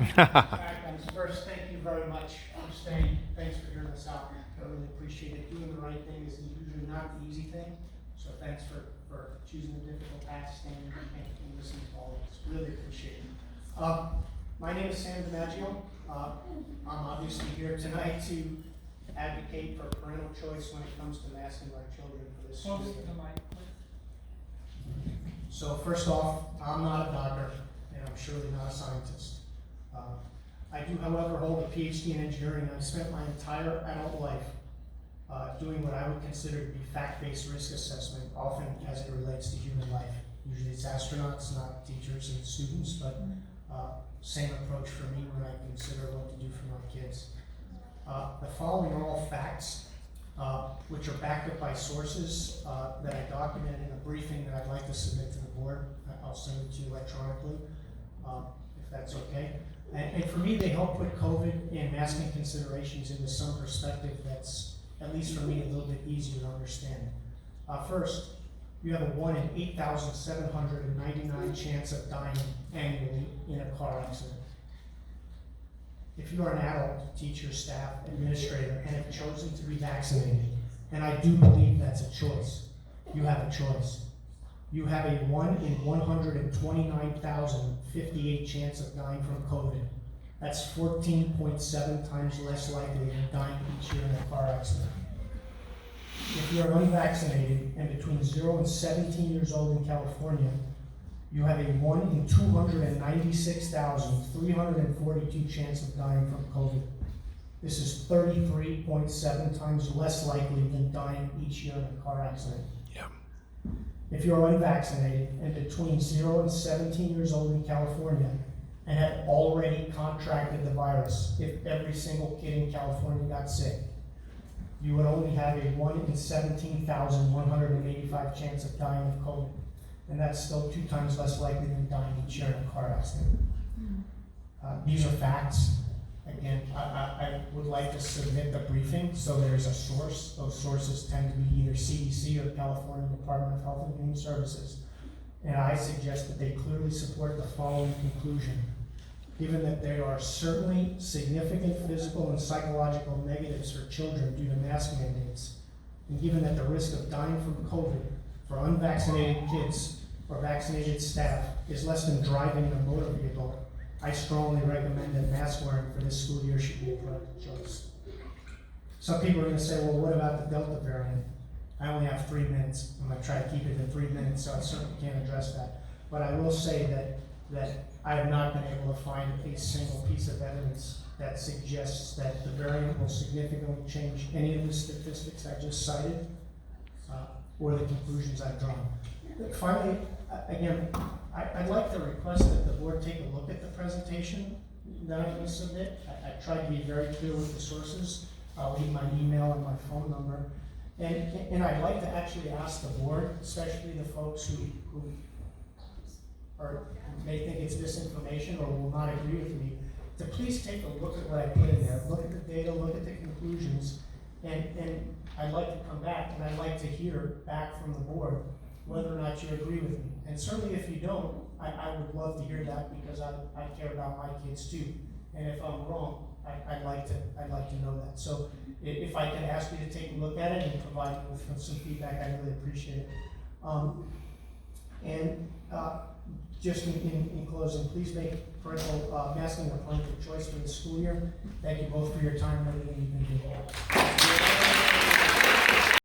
First, thank you very much for staying. Thanks for hearing us out. I really appreciate it. Doing the right thing is usually not the easy thing. So thanks for choosing the difficult path, staying and listening to all of us. Really appreciate it. My name is Sam DiMaggio. I'm obviously here tonight to advocate for parental choice when it comes to masking our children for this school year. So first off, I'm not a doctor, and I'm surely not a scientist. I do, however, hold a PhD in engineering. I've spent my entire adult life doing what I would consider to be fact-based risk assessment, often as it relates to human life. Usually it's astronauts, not teachers and students, but same approach for me when I consider what to do for my kids. The following are all facts, which are backed up by sources that I documented in a briefing that I'd like to submit to the board. I'll send it to you electronically, if that's okay. And for me, they help put COVID and masking considerations into some perspective that's, at least for me, a little bit easier to understand. First, you have a 1 in 8,799 chance of dying annually in a car accident. If you are an adult, teacher, staff, administrator, and have chosen to be vaccinated, and I do believe that's a choice, you have a choice. You have a 1 in 129,058 chance of dying from COVID. That's 14.7 times less likely than dying each year in a car accident. If you're unvaccinated and between 0 and 17 years old in California, you have a 1 in 296,342 chance of dying from COVID. This is 33.7 times less likely than dying each year in a car accident. Yeah. If you're unvaccinated and between 0 and 17 years old in California and have already contracted the virus, if every single kid in California got sick, you would only have a 1 in 17,185 chance of dying of COVID. And that's still 2 times less likely than dying each year in a car accident. These are facts. Again, I would like to submit the briefing so there's a source. Those sources tend to be either CDC or California Department of Health and Human Services. And I suggest that they clearly support the following conclusion. Given that there are certainly significant physical and psychological negatives for children due to mask mandates, and given that the risk of dying from COVID for unvaccinated kids or vaccinated staff is less than driving in a motor vehicle, I strongly recommend that mask wearing for this school year should be a parental choice. Some people are going to say, well, what about the Delta variant? I only have 3 minutes. I'm going to try to keep it to 3 minutes, so I certainly can't address that. But I will say that I have not been able to find a single piece of evidence that suggests that the variant will significantly change any of the statistics I just cited or the conclusions I've drawn. Finally, again, I'd like to request that the board take a look at the presentation that I'm going to submit. I tried to be very clear with the sources. I'll leave my email and my phone number. And I'd like to actually ask the board, especially the folks who may think it's misinformation or will not agree with me, to please take a look at what I put in there. Look at the data, look at the conclusions, and I'd like to come back and I'd like to hear back from the board whether or not you agree with me. And certainly if you don't, I would love to hear that because I care about my kids too. And if I'm wrong, I'd like to know that. So if I could ask you to take a look at it and provide me with some feedback, I'd really appreciate it. Just in closing, please make parental masking a parental choice for the school year. Thank you both for your time and everything you've been doing.